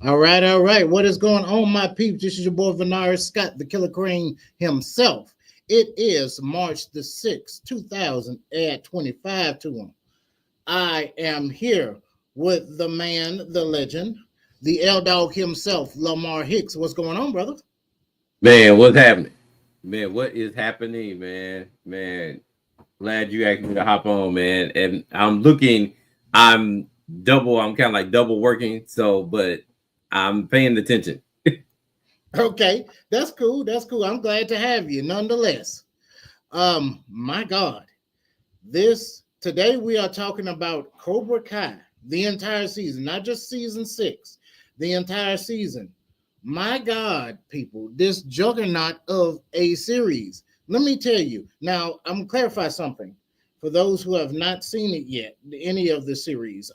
All right, all right. What is going on, my peeps? This is your boy Venari Scott, the KillaKrane himself. It is March the 6th, 2025 to him. I am here with the man, the legend, the L Dog himself, Lamar Hicks. What's going on, brother? Man, what's happening? Man, what is happening, man? Man, glad you asked me to hop on, man. And I'm I'm kind of like double working, but I'm paying attention. Okay, that's cool. That's cool. I'm glad to have you nonetheless. My God. This today we are talking about Cobra Kai, the entire season, not just season six, the entire season. My God, people, this juggernaut of a series. Let me tell you. Now, I'm gonna clarify something for those who have not seen it yet, any of the series.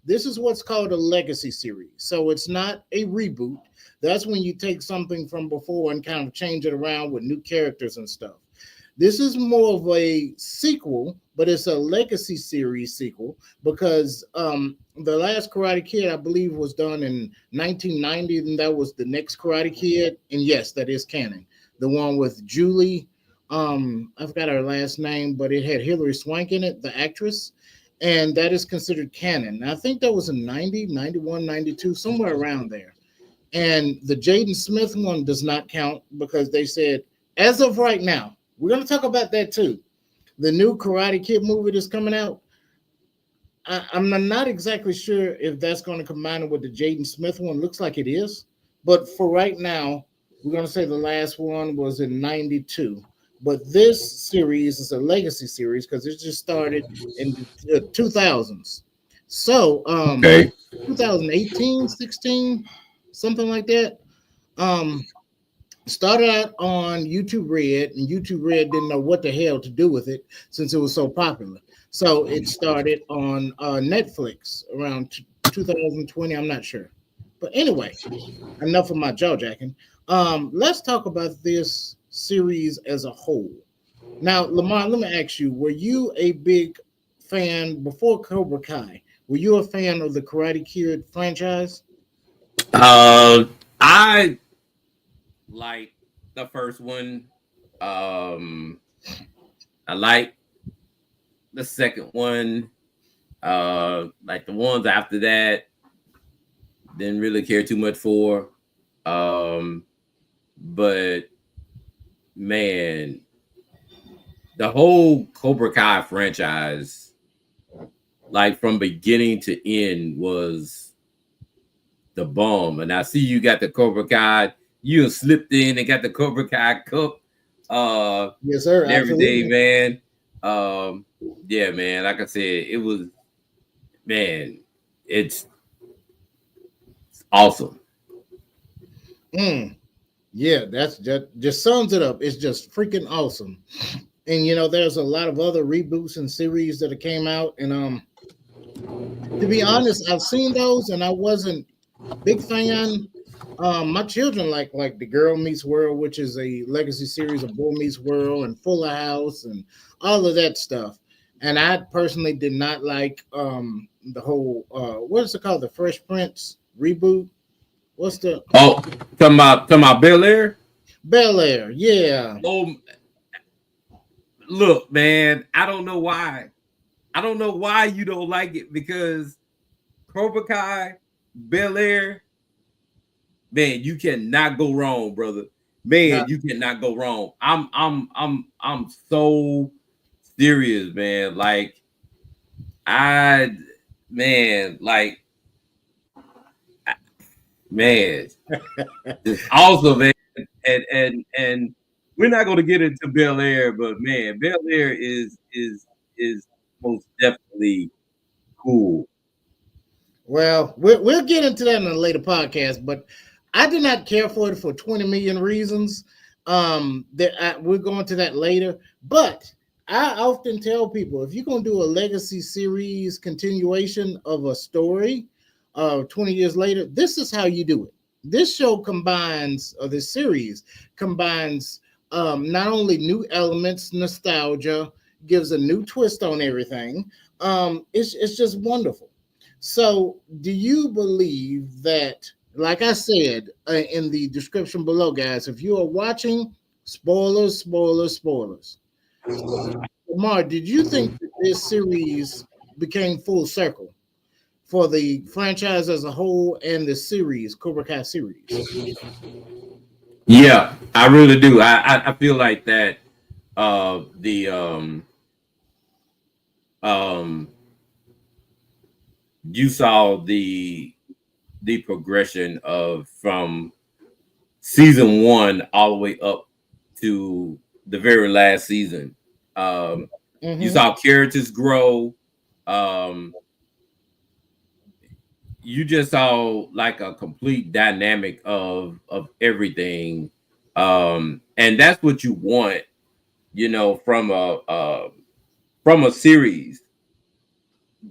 This is what's called a legacy series. So it's not a reboot. That's when you take something from before and kind of change it around with new characters and stuff. This is more of a sequel, but it's a legacy series sequel because the last Karate Kid, I believe, was done in 1990, and that was the next Karate Kid. And yes, that is canon. The one with Julie, I forgot her last name, but it had Hilary Swank in it, the actress, and that is considered canon. I think that was in 90, 91, 92, somewhere around there. And the Jaden Smith one does not count because they said, as of right now, we're going to talk about that too. The new Karate Kid movie that's coming out. I'm not exactly sure if that's going to combine with the Jaden Smith one. Looks like it is. But for right now, we're going to say the last one was in 92. But this series is a legacy series because it just started in the 2000s. So, Okay. 2018, 16, something like that. Um, Started out on YouTube Red, and YouTube Red didn't know what the hell to do with it since it was so popular. So it started on Netflix around 2020. I'm not sure, but anyway, enough of my jaw jacking. Let's talk about this series as a whole. Now, Lamar, let me ask you: were you a big fan before Cobra Kai? Were you a fan of the Karate Kid franchise? Uh, I like the first one. Um, I like the second one. Like the ones after that, didn't really care too much for. Um, but man, the whole Cobra Kai franchise, like from beginning to end, was the bomb. And I see you got the Cobra Kai. You slipped in and got the Cobra Kai cup Yes, sir. and everything, Absolutely. man. Um, yeah, man. Like I said, it was man, it's awesome. Mm. Yeah, that's just sums it up. It's just freaking awesome. And there's a lot of other reboots and series that have came out. And to be honest, I've seen those and I wasn't big fan. My children like the Girl Meets World, which is a legacy series of Boy Meets World and Fuller House and all of that stuff. And I personally did not like the whole what is it called? The Fresh Prince reboot. What's the Oh, talking about Bel Air. Bel Air? Yeah. Oh, look, man. I don't know why. I don't know why you don't like it because Cobra Kai, Bel Air, man, you cannot go wrong, brother. Now, Man, you cannot go wrong. I'm so serious, man. Like I, man, like man, it's awesome, man. And we're not going to get into Bel Air, but man, Bel Air is most definitely cool. well, we'll get into that in a later podcast, but I did not care for it for 20 million reasons. We're going to that later. But I often tell people if you're going to do a legacy series continuation of a story 20 years later, this is how you do it. This show combines, or this series combines not only new elements, nostalgia, gives a new twist on everything. It's just wonderful. So, do you believe that like I said in the description below, guys, if you are watching, spoilers, spoilers, spoilers. Lamar, did you think that this series became full circle for the franchise as a whole and the series, Cobra Kai series? Yeah, I really do. I feel like that the um you saw the progression of from season one all the way up to the very last season. Um, you Mm-hmm. saw characters grow. Um, you just saw like a complete dynamic of everything, and that's what you want, from a series.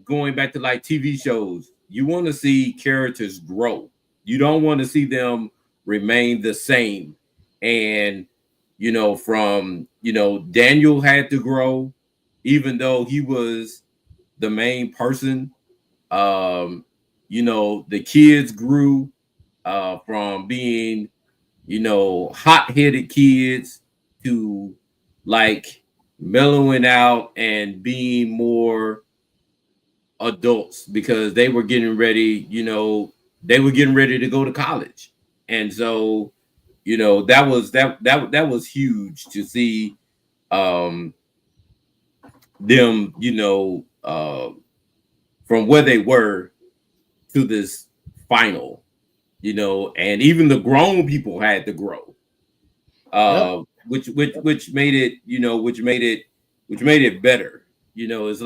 Going back to like TV shows, you want to see characters grow. You don't want to see them remain the same. And from Daniel had to grow, even though he was the main person. Um, the kids grew from being, hot-headed kids to like mellowing out and being more adults because they were getting ready to go to college. And so, that was huge to see um them, from where they were to this final, and even the grown people had to grow. Yep. Which made it, which made it better. It's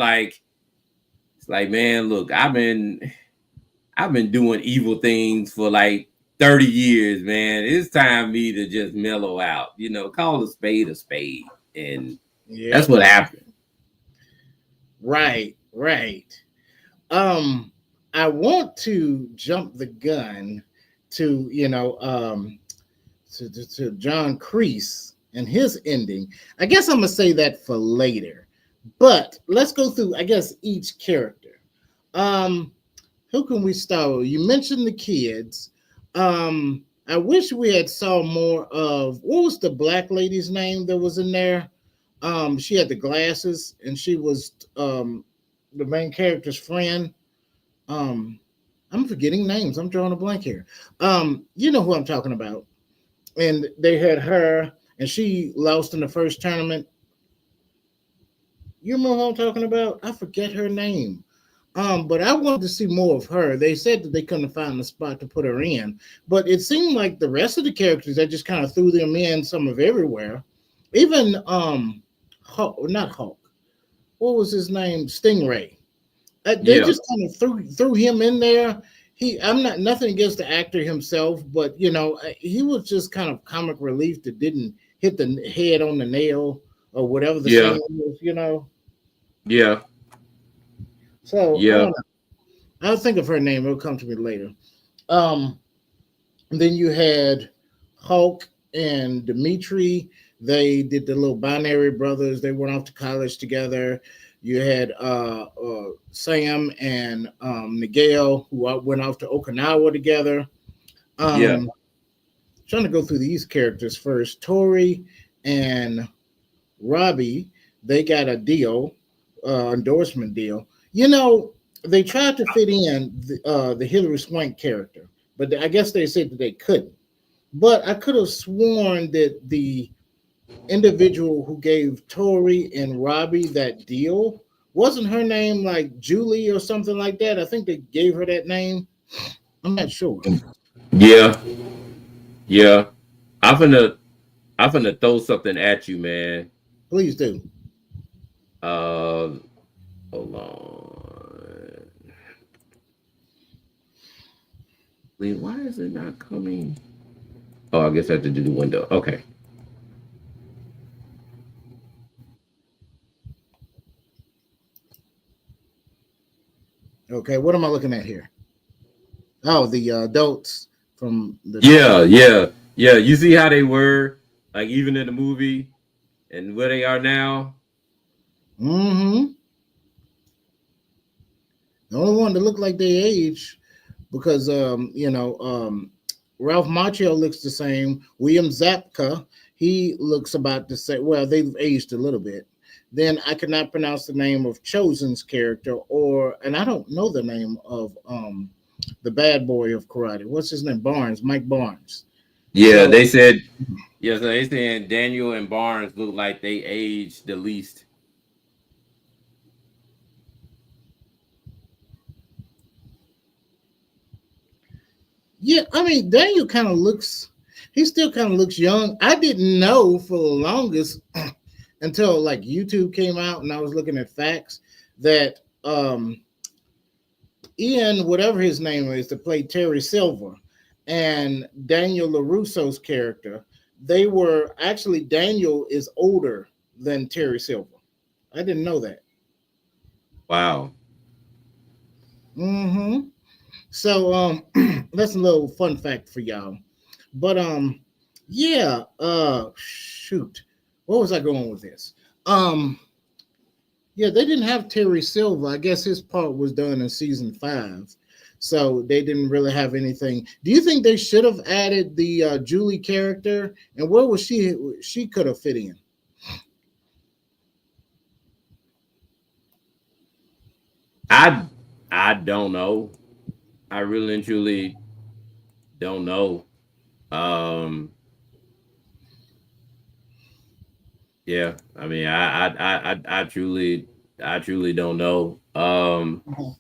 like, man, look, I've been doing evil things for like 30 years, man. It's time me to just mellow out, call a spade a spade. And that's Yep. what happened. Right. Right. Um, I want to jump the gun to to John Kreese and his ending. I guess I'm gonna say that for later. But let's go through, I guess, each character. Um, who can we start with? You mentioned the kids. I wish we had saw more of what was the black lady's name that was in there. She had the glasses and she was the main character's friend. Um, I'm forgetting names. I'm drawing a blank here. You know who I'm talking about. And they had her, and she lost in the first tournament. You know who I'm talking about? I forget her name. But I wanted to see more of her. They said that they couldn't find a spot to put her in, but it seemed like the rest of the characters they just kind of threw them in some of everywhere. Even Hulk, not Hulk. What was his name? Stingray. They Yeah. just kind of threw him in there. I'm not nothing against the actor himself, but he was just kind of comic relief that didn't hit the head on the nail or whatever the Yeah. saying is. Yeah. So I Yeah. don't know. I'll think of her name. It'll come to me later. Um, and then you had Hulk and Dimitri. They did the little binary brothers. They went off to college together. You had Sam and Miguel, who went off to Okinawa together. Yeah. Um, Trying to go through these characters first. Tori and Robbie, they got a deal, endorsement deal. They tried to fit in the Hillary Swank character, but I guess they said that they couldn't. But I could have sworn that the individual who gave Tori and Robbie that deal wasn't her name like Julie or something like that. I think they gave her that name. I'm not sure. Yeah. Yeah. I'm finna I'm finna throw something at you, man. Please do. Uh Hold on. Wait, why is it not coming? Oh, I guess I have to do the window. Okay. Okay, what am I looking at here? Oh, the adults from the. Yeah, yeah, yeah. You see how they were, like even in the movie, and where they are now. Mm-hmm. The only one that looked like they age because Ralph Macchio looks the same. William Zapka, he looks about the same. Well, they've aged a little bit. Then I could not pronounce the name of Chosen's character, and I don't know the name of the bad boy of karate. What's his name? Barnes, Mike Barnes. Yeah, So they said. Yeah, so they saying Daniel and Barnes look like they aged the least. yeah, I mean Daniel kind of looks. He still kind of looks young. I didn't know for the longest until like YouTube came out and I was looking at facts that Ian, whatever his name is, to play Terry Silver, and Daniel LaRusso's character, they were actually Daniel is older than Terry Silver. I didn't know that. Wow. Mm-hmm. So that's a little fun fact for y'all. But yeah, shoot. What was I going with this? Um Yeah, they didn't have Terry Silver. I guess his part was done in season 5. So they didn't really have anything. Do you think they should have added the Julie character? And where was she? She could have fit in. I I don't know. I really and truly don't know. Um, yeah, I mean, I truly don't know. Mhm.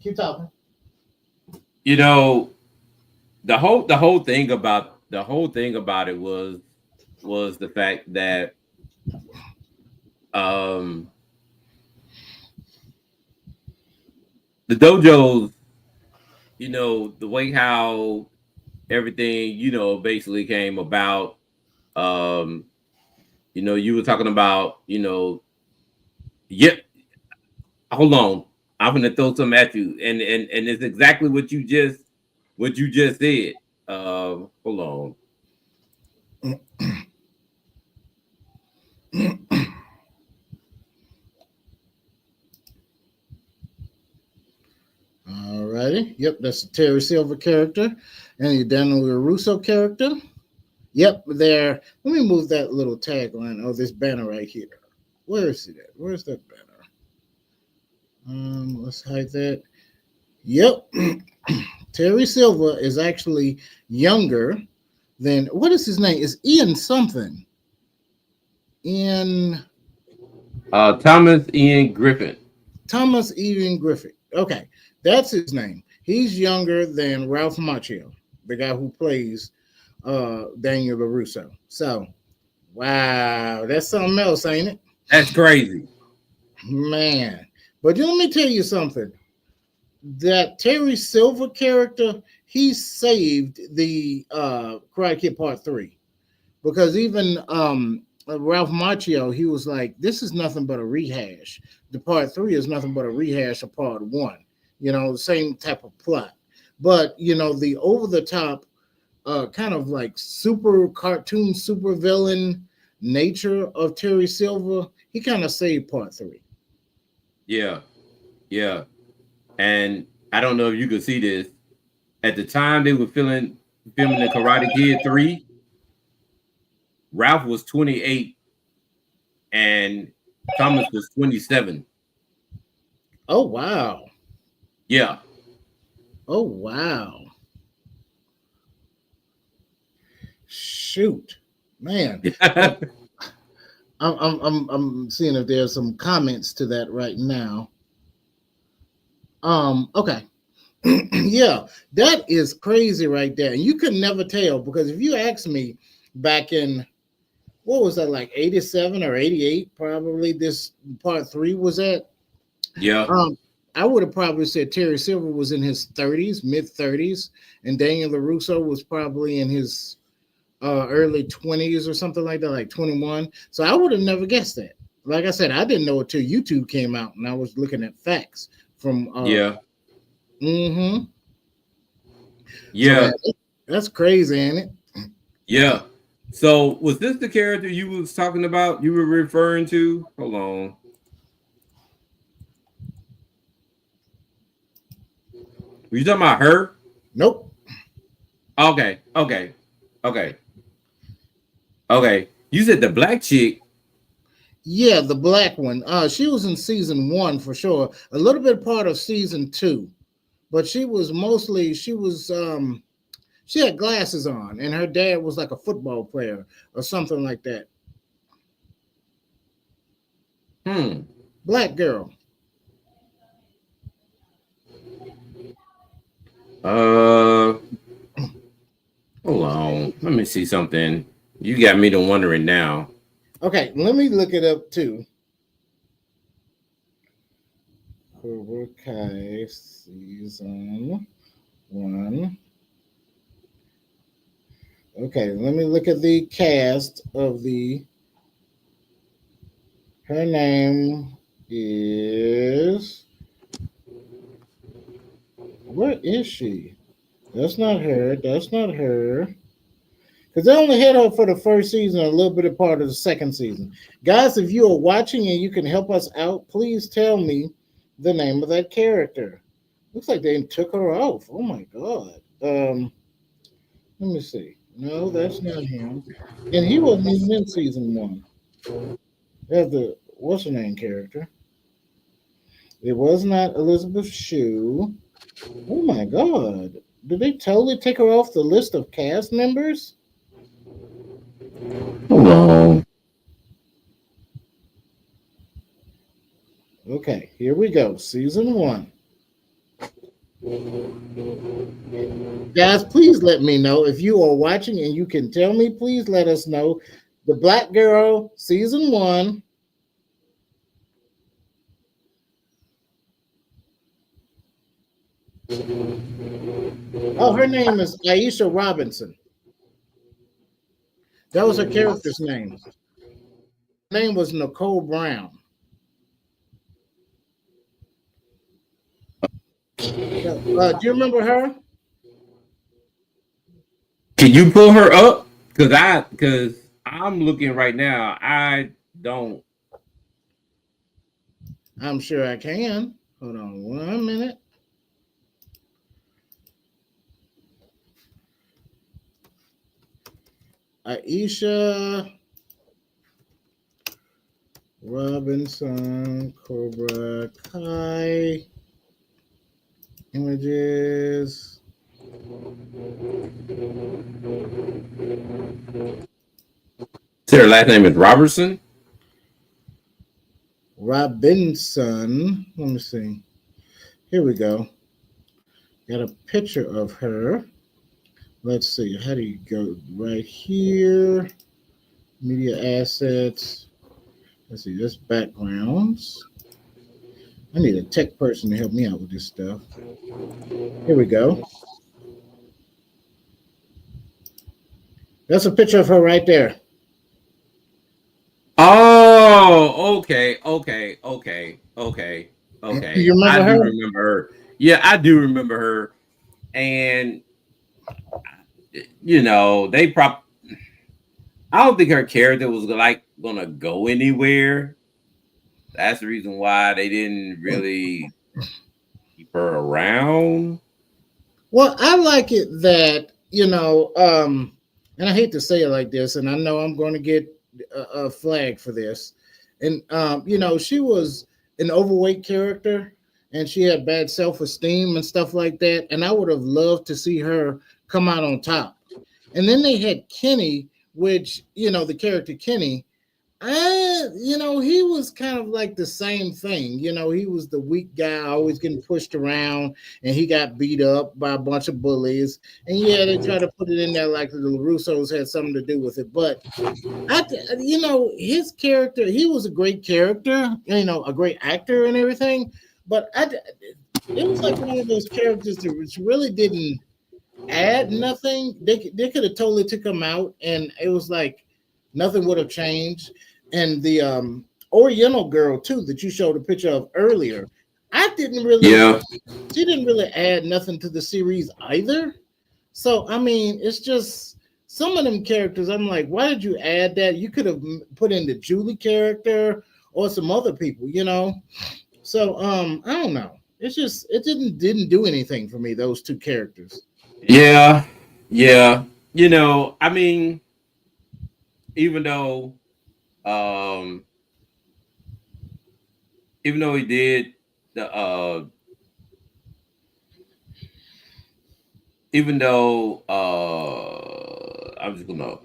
Keep talking. You know, the whole thing about it was the fact that um the dojos, the way how everything, basically came about. Um, you were talking about, yep, hold on. I'm gonna throw something at you. And it's exactly what you just said. Hold on. All righty. Yep, that's the Terry Silver character. And your Daniel Russo character. Yep, there. Let me move that little tagline. Oh, this banner right here. Where is it at? Where's that banner? Let's hide that. Yep. Terry Silver is actually younger than what is his name? Is Ian something? Ian Thomas Ian Griffin. Thomas Ian Griffith. Okay, that's his name. He's younger than Ralph Macchio, the guy who plays Daniel LaRusso. So, wow, that's something else, ain't it? That's crazy. Man. But let me tell you something. That Terry Silver character, he saved the Karate Kid Part 3. Because even Ralph Macchio, he was like, this is nothing but a rehash. The Part 3 is nothing but a rehash of Part 1. The same type of plot. But, the over the top, kind of like super cartoon, super villain nature of Terry Silver, he kind of saved Part 3. Yeah, yeah. And I don't know if you could see this. At the time they were filming the Karate Kid 3, Ralph was 28 and Thomas was 27. Oh, wow. Yeah. Oh, wow. Shoot. Man. I'm seeing if there's some comments to that right now. Okay. Yeah, that is crazy right there. And you could never tell because if you ask me back in what was that like 87 or 88, probably this part 3 was at. Yeah. I would have probably said Terry Silver was in his 30s, mid 30s, and Daniel LaRusso was probably in his early 20s or something like that, like 21. So I would have never guessed that. Like I said, I didn't know it till YouTube came out and I was looking at facts from Yeah. mm-hmm. So Yeah. that's crazy, ain't it? Yeah. So was this the character you was talking about? You were referring to? Hold on. Were you talking about her? Nope. Okay, okay, okay, okay. You said the black chick. Yeah, the black one. She was in season one for sure. A little bit part of season two, but she had glasses on, and her dad was like a football player or something like that. Hmm. Black girl. Uh, hold on. Let me see something. You got me to wondering now. Okay, let me look it up too. Cobra Kai season one. Okay, let me look at the cast of the. Her name is. Where is she? That's not her. That's not her. Because they only had her for the first season, a little bit of part of the second season. Guys, if you are watching and you can help us out, please tell me the name of that character. Looks like they took her off. Oh my god. Let me see. No, that's not him. And he wasn't even in season one. That's the what's her name character. It was not Elizabeth Shue. Oh my god. Did they totally take her off the list of cast members? Hold on. Okay, here we go. Season one. Guys, please let me know if you are watching and you can tell me. Please let us know. The Black Girl, season one. Oh, her name is Aisha Robinson. That was her character's name. Her name was Nicole Brown. Do you remember her? Can you pull her up? Cause I'm looking right now. I don't. I'm sure I can. Hold on 1 minute. Aisha Robinson, Cobra Kai, images. Say her last name is Robertson. Robinson. Let me see. Here we go. Got a picture of her. Let's see. How do you go? Right here. Media assets. Let's see. This backgrounds. I need a tech person to help me out with this stuff. Here we go. That's a picture of her right there. Oh, okay, okay, okay, okay, okay. You I remember do her? remember her. Yeah, I do remember her. And they prop. I don't think her character was like gonna go anywhere. That's the reason why they didn't really keep her around. Well, I like it that, and I hate to say it like this, and I know I'm going to get a flag for this. And, she was an overweight character and she had bad self esteem and stuff like that. And I would have loved to see her come out on top. And then they had Kenny, which, the character Kenny, he was kind of like the same thing. He was the weak guy, always getting pushed around, and he got beat up by a bunch of bullies. And yeah, they try to put it in there like the Russos had something to do with it. But his character, he was a great character, a great actor and everything. But it was like one of those characters that which really didn't add nothing. They could have totally took him out, and it was like nothing would have changed. And the Oriental girl too that you showed a picture of earlier, I didn't really. Yeah. She didn't really add nothing to the series either. So I mean, it's just some of them characters. I'm like, why did you add that? You could have put in the Julie character or some other people. So I don't know. It's just it didn't do anything for me. Those two characters. Yeah, yeah. I mean, even though, um, even though he did the, even though, I'm just gonna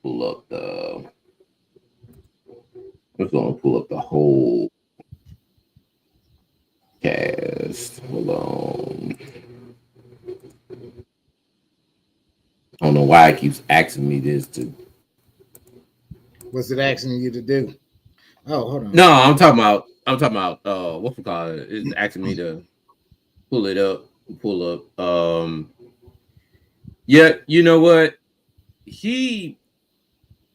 pull up the, I'm just gonna pull up the whole cast. Hold on. I don't know why it keeps asking me this to. What's it asking you to do? Oh, hold on. No, I'm talking about what's it called? It's asking me to pull it up, pull up. Yeah, you know what? He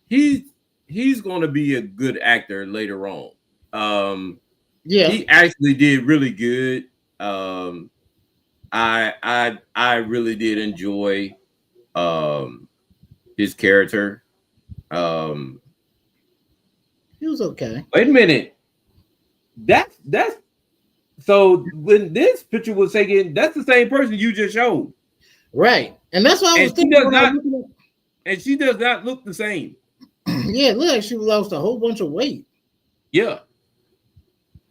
he's he's gonna be a good actor later on. Um Yeah, he actually did really good. Um I really did enjoy um his character. Um he was okay. Wait a minute. That's so when this picture was taken, that's the same person you just showed. Right. And that's what I was And she thinking does when I was not looking and she does not look the same. at yeah, it looked like she lost a whole bunch of weight. Yeah.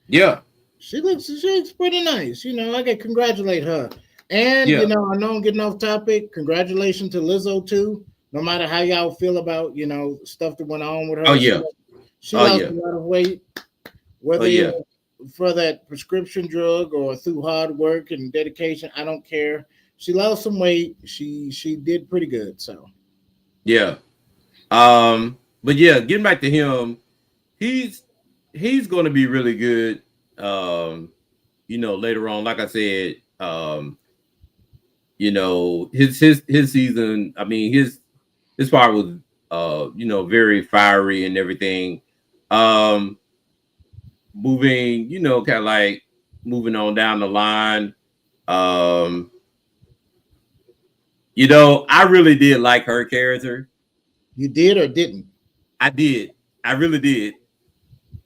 Yeah. She looks pretty nice. I can congratulate her. And Yeah. I know I'm getting off topic. Congratulations to Lizzo too. No matter how y'all feel about, stuff that went on with Oh her. yeah. She Oh lost yeah. a lot of weight, Oh whether it yeah. was for that prescription drug or through hard work and dedication. I don't care. She lost some weight. She did pretty good. So Yeah. But yeah, getting back to him, he's he's gonna be really good. Later on, like I said, his season, I mean his part was very fiery and everything. Um Moving, kind of like moving on down the line. Um, I really did like her character. you did or didn't? I did. I really did.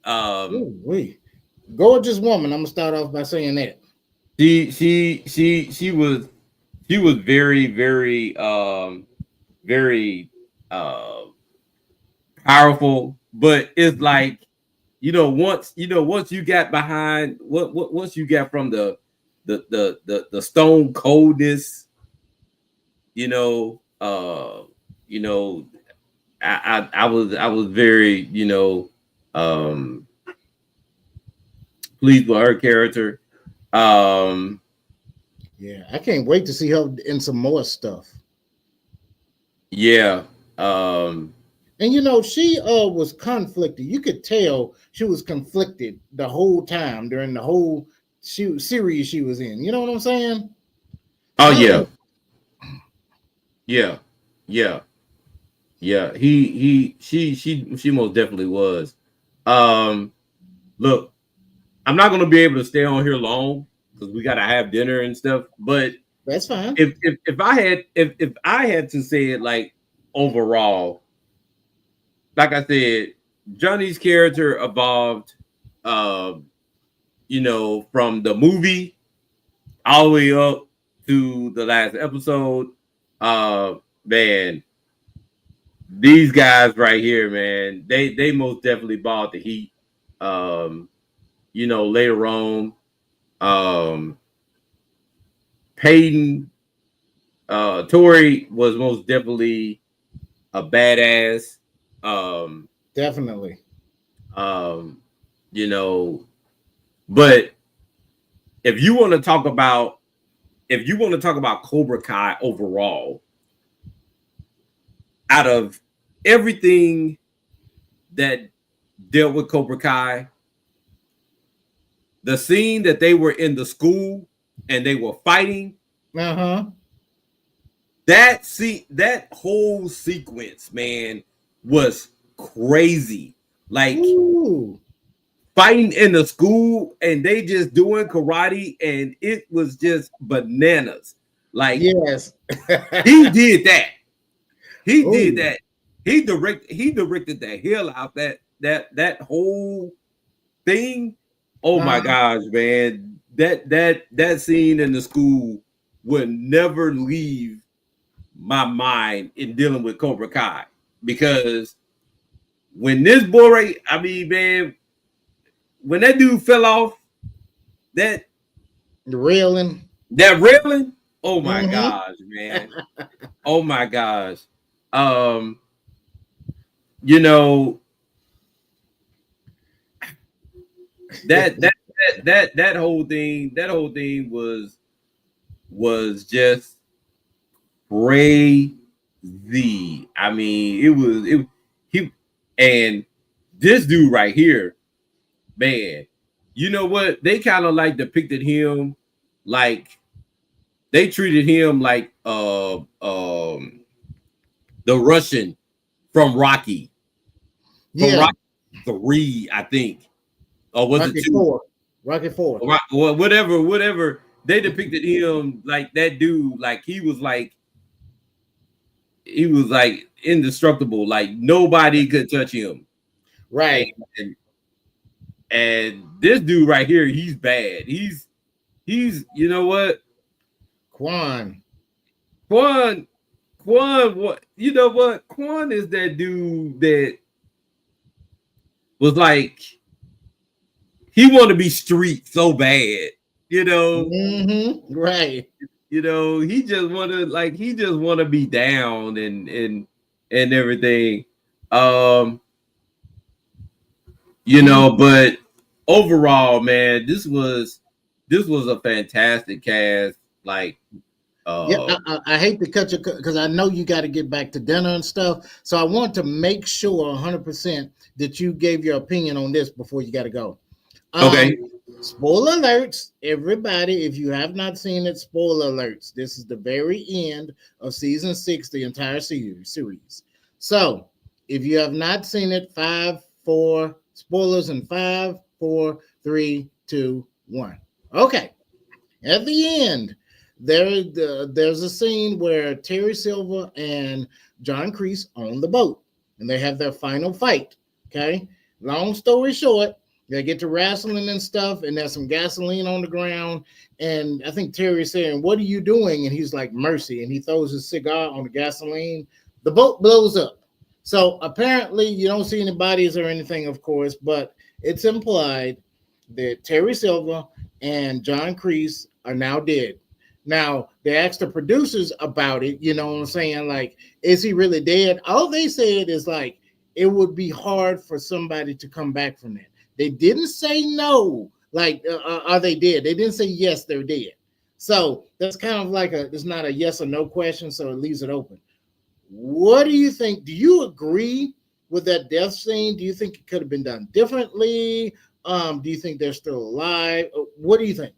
Ooh, wait. Gorgeous woman. I'm gonna start off by saying that. She was very, very, very powerful. But it's like, once you got behind once you got from the stone coldness, you know, you know, I was very, um pleased with her character. Um Yeah, I can't wait to see her in some more stuff. yeah. Um And she was conflicted. You could tell she was conflicted the whole time during the whole series she was in. You know what I'm saying? oh Not yeah. like Yeah. Yeah. Yeah. She most definitely was. Um Look, I'm not gonna be able to stay on here long because we gotta have dinner and stuff. But that's fine. if I had to say it like overall, like I said, Johnny's character evolved, uh, from the movie all the way up to the last episode. Uh, Man, these guys right here, man, they most definitely bought the heat. Um, Later on, um, Peyton, Tori was most definitely a badass. Um, Definitely. um, you know, but if you want to talk about Cobra Kai overall, out of everything that dealt with Cobra Kai, the scene that they were in the school and they were fighting, Uh-huh. that whole sequence, man, was crazy. Like Ooh. fighting in the school and they just doing karate and it was just bananas. Like Yes. he did that. He did Oh. that. He directed the hell out that whole thing. Oh my Uh-huh. gosh, man. That scene in the school. would never leave my mind in dealing with Cobra Kai, because when this boy, I mean, man, when that dude fell off that The railing. railing, oh my Mm-hmm. gosh, man, oh my gosh, um, you know that whole thing was just crazy. I mean, he and this dude right here, man. You know what? They kind of like depicted him like they treated him like the Russian from Rocky, from Yeah. Rocky 3, I think, or was it Rocky 2? Four. Rocky Four. Well, whatever. They depicted him like that dude, like he was like indestructible, like nobody could touch him. Right. And, and this dude right here, he's bad. You know what? Quan. Quan, Quan, what you know what? Quan is that dude that was like he wanted to be street so bad, you know. Mm-hmm. Right. You know, he just want to be down and everything. Um, you know, but overall, man, this was a fantastic cast. Like, Yeah, uh, I hate to cut you because I know you got to get back to dinner and stuff. So I want to make sure 100% that you gave your opinion on this before you got to go. Um, okay, Spoiler alerts, everybody. If you have not seen it, spoiler alerts. This is the very end of season 6, the entire series. So if you have not seen it, 5, 4 spoilers in 5, 4, 3, 2, 1. Okay. At the end, there's a scene where Terry Silver and John Kreese on the boat, and they have their final fight. Okay, long story short, they get to wrestling and stuff, and there's some gasoline on the ground. And I think Terry's saying, "What are you doing?" And he's like, "Mercy," and he throws his cigar on the gasoline. The boat blows up. So apparently, you don't see any bodies or anything, of course, but it's implied that Terry Silver and John Kreese are now dead. Now, they asked the producers about it, you know what I'm saying? Like, is he really dead? All they said is like, it would be hard for somebody to come back from that. They didn't say no, like, are they dead? They didn't say yes, they're dead. So that's kind of like it's not a yes or no question, so it leaves it open. What do you think? Do you agree with that death scene? Do you think it could have been done differently? Do you think they're still alive? What do you think?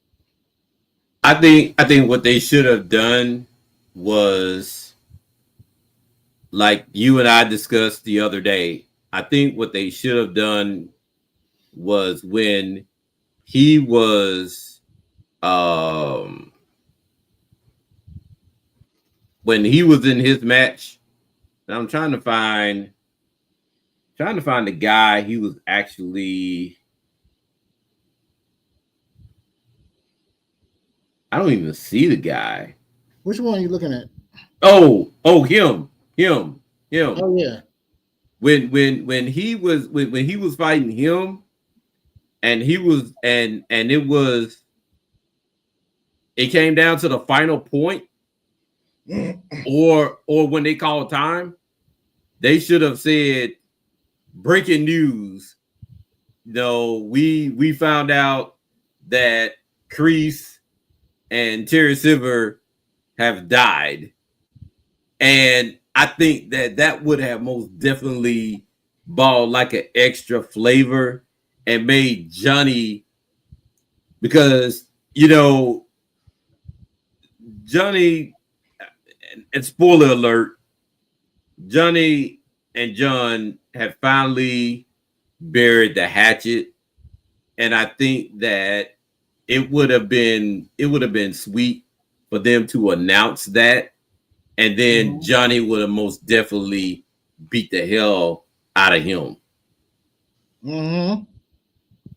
I think what they should have done was like you and I discussed the other day. I think what they should have done was he was um when he was in his match. And I'm trying to find the guy he was actually. I don't even see the guy. Which one are you looking at? Him. Oh yeah. When he was fighting him, and he was and it came down to the final point, or when they called time, they should have said breaking news. No, we found out that Kreese and Terry Silver have died. And I think that would have most definitely brought like an extra flavor and made Johnny, because you know Johnny, and spoiler alert, Johnny and John have finally buried the hatchet, and I think that it would have been sweet for them to announce that, and then Johnny would have most definitely beat the hell out of him. Mm-hmm.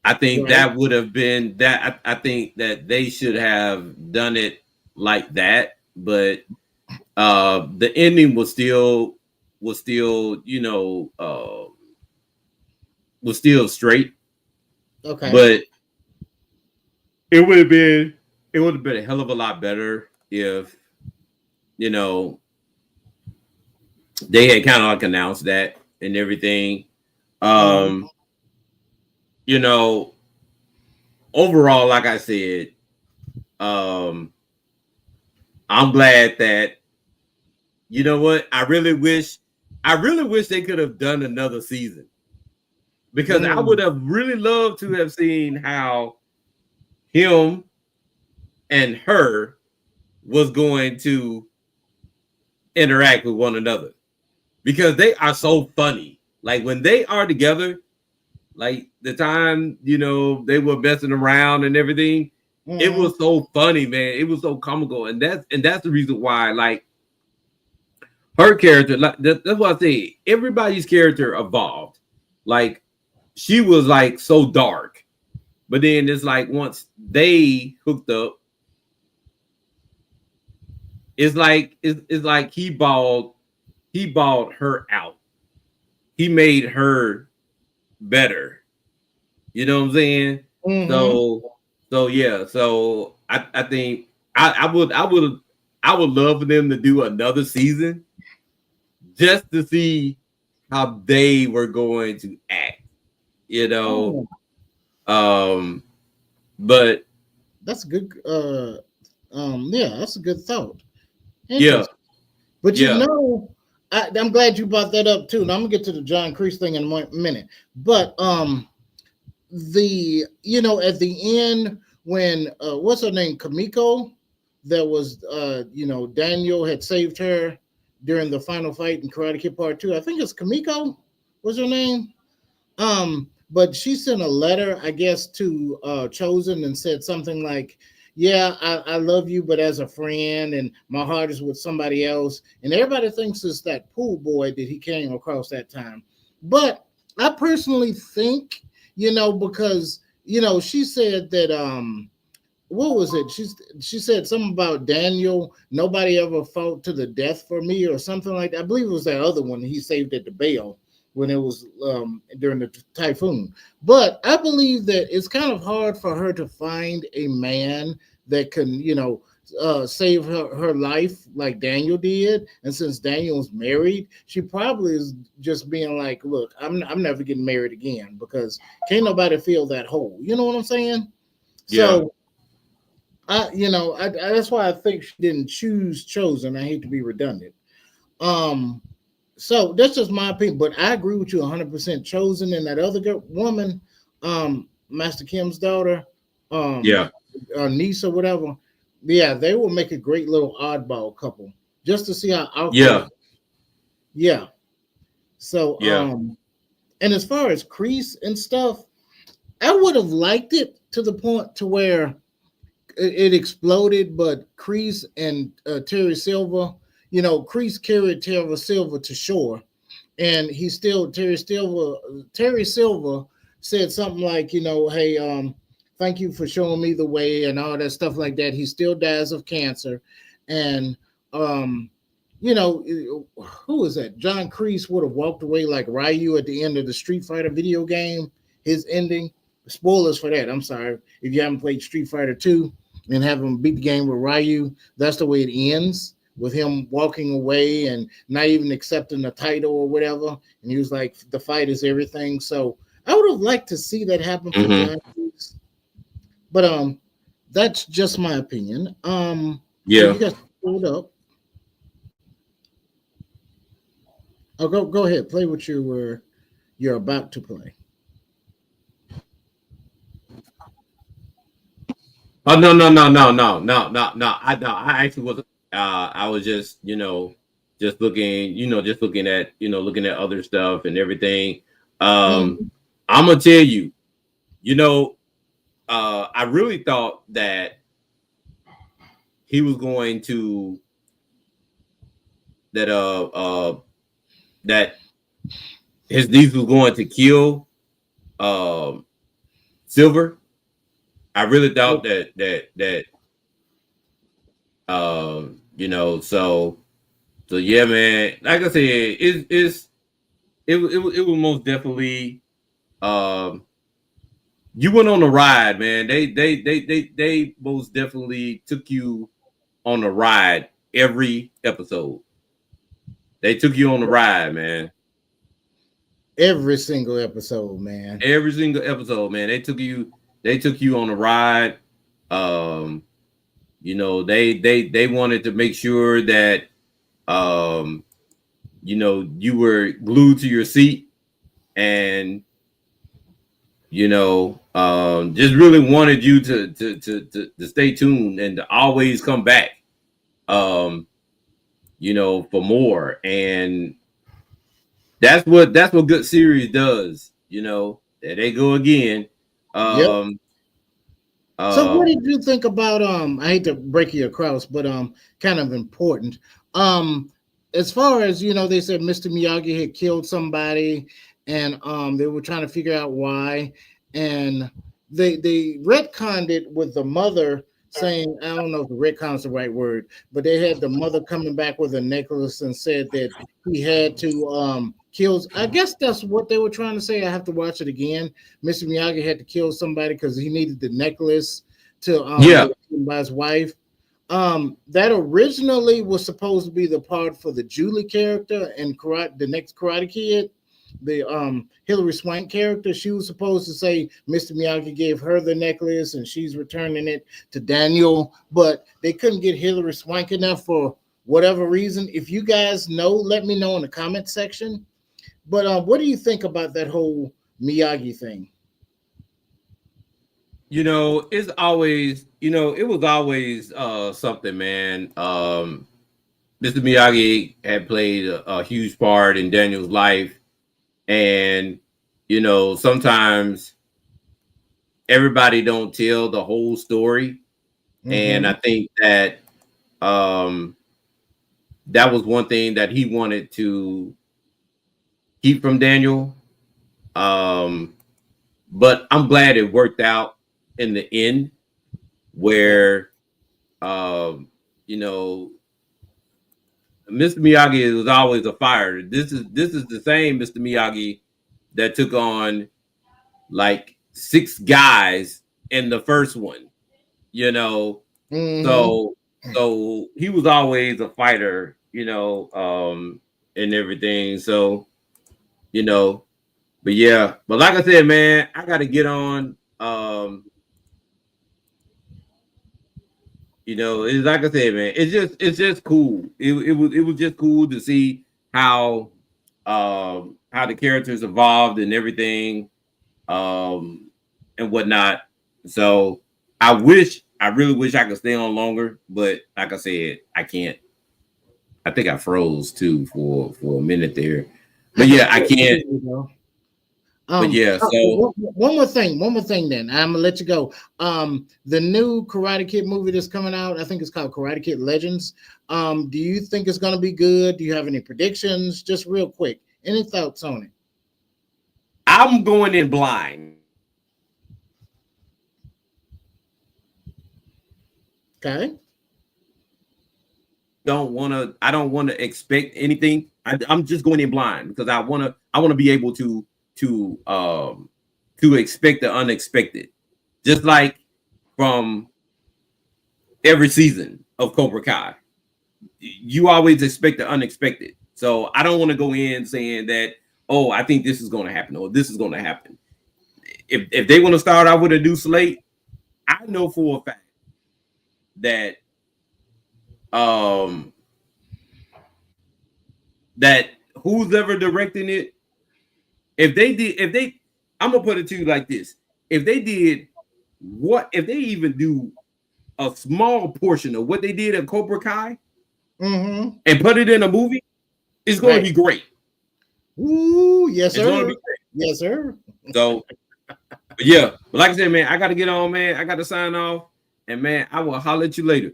I think Right. that would have been that. I think that they should have done it like that, but the ending was still was still straight. Okay. But it would have been a hell of a lot better if you know they had kind of like announced that and everything. Um, you know, overall, like I said, um, I'm glad that you know what I really wish they could have done another season because I would have really loved to have seen how him and her was going to interact with one another because they are so funny. Like when they are together, like the time they were messing around and everything, it was so funny, man. It was so comical, and that's the reason why, like her character, like that's what I say. Everybody's character evolved. Like she was like so dark, but then it's like once they hooked up, it's like he balled her out. He made her better. You know what I'm saying? So yeah. So I think I would love for them to do another season just to see how they were going to act. You know, but that's a good. Yeah, that's a good thought. yeah, Interesting. But yeah, I'm glad you brought that up too. And I'm gonna get to the John Kreese thing in a minute. But at the end when what's her name, Kamiko, that was Daniel had saved her during the final fight in Karate Kid Part 2. I think it's Kamiko was her name. But she sent a letter, I guess, to Chosen and said something like, yeah, I love you, but as a friend, and my heart is with somebody else. And everybody thinks it's that pool boy that he came across that time. But I personally think, because she said that what was it? She said something about Daniel. Nobody ever fought to the death for me, or something like that. I believe it was that other one he saved at the Bale when it was during the typhoon. But I believe that it's kind of hard for her to find a man that can, save her life like Daniel did. And since Daniel's married, she probably is just being like, look, I'm never getting married again because can't nobody fill that hole. You know what I'm saying? yeah. So that's why I think she didn't choose Chosen. I hate to be redundant. Um, so that's just my opinion, but I agree with you 100%. Chosen and that other woman, Master Kim's daughter, Yeah. niece or whatever. Yeah, they will make a great little oddball couple just to see how Yeah. awkward. Yeah. So, Yeah. and as far as Kreese and stuff, I would have liked it to the point to where it exploded, but Kreese and Terry Silver, Kreese carried Terry Silver to shore, and Terry Silver said something like, hey, thank you for showing me the way and all that stuff like that. He still dies of cancer, and um, who is that? John Kreese would have walked away like Ryu at the end of the Street Fighter video game. His ending. Spoilers for that. I'm sorry if you haven't played Street Fighter 2 and have him beat the game with Ryu. That's the way it ends, with him walking away and not even accepting the title or whatever. And he was like, the fight is everything. So I would have liked to see that happen for John Kreese. But that's just my opinion. Yeah. You guys pulled up. Oh, go ahead. Play what you're about to play. Oh no. I actually was I was just just looking at other stuff and everything. Mm. I'm gonna tell you, I really thought that he was going to that that his niece was going to kill Silver. I really thought that So yeah, man. Like I said, it was most definitely um you went on a ride, man. They most definitely took you on a ride every episode. They took you on the ride, man. Every single episode, man. Every single episode, man. They took you on a ride. Um, they wanted to make sure that um, you were glued to your seat and just really wanted you to stay tuned and to always come back um, for more. And that's what good series does. There they go again. Yep. Um, So what uh, did you think about I hate to break you across, but kind of important. Um as far as they said Mr. Miyagi had killed somebody and they were trying to figure out why, and they retconned it with the mother saying, I don't know if the retcon is the right word, but they had the mother coming back with a necklace and said that he had to kill. I guess that's what they were trying to say. I have to watch it again. Mr. Miyagi had to kill somebody because he needed the necklace to yeah, by his wife. That originally was supposed to be the part for the Julie character and the next Karate Kid, the Hilary Swank character. She was supposed to say Mr. Miyagi gave her the necklace and she's returning it to Daniel, but they couldn't get Hilary Swank enough for whatever reason. If you guys know, let me know in the comment section. But what do you think about that whole Miyagi thing? it's always, it was always something, man. Mr. Miyagi had played a huge part in Daniel's life, and sometimes everybody don't tell the whole story, and I Mm-hmm. think that um, that was one thing that he wanted to keep from Daniel. Um, but I'm glad it worked out in the end, where um, you know Mr. Miyagi was always a fighter. This is the same Mr. Miyagi that took on like 6 guys in the first one. You know, Mm-hmm. so so he was always a fighter. And everything. So you know, but yeah, but like I said, man, I got to get on. It's like I said, man. It's just cool. It was just cool to see how how the characters evolved and everything, um, and whatnot. So I really wish I could stay on longer, but like I said, I can't. I think I froze too for a minute there, I but can yeah, I still hear can't. you, though. But yeah, so One more thing. Then I'm gonna let you go. The new Karate Kid movie that's coming out, I think it's called Karate Kid Legends. Do you think it's gonna be good? Do you have any predictions? Just real quick, any thoughts on it? I'm going in blind. Okay. I don't want to expect anything. I'm just going in blind because I want to be able to to expect the unexpected, just like from every season of Cobra Kai. You always expect the unexpected, so I don't want to go in saying that, oh, I think this is going to happen or this is going to happen. If they want to start out with a new slate, I know for a fact that um that who's ever directing it, if they I'm gonna put it to you like this. If they did if they even do a small portion of what they did at Cobra Kai Mm-hmm. and put it in a movie, it's gonna Right. be great. Ooh, yes, It's gonna be sir. great. Yes, sir. So but yeah, but like I said, man, I gotta get on, man. I gotta sign off. And man, I will holler at you later.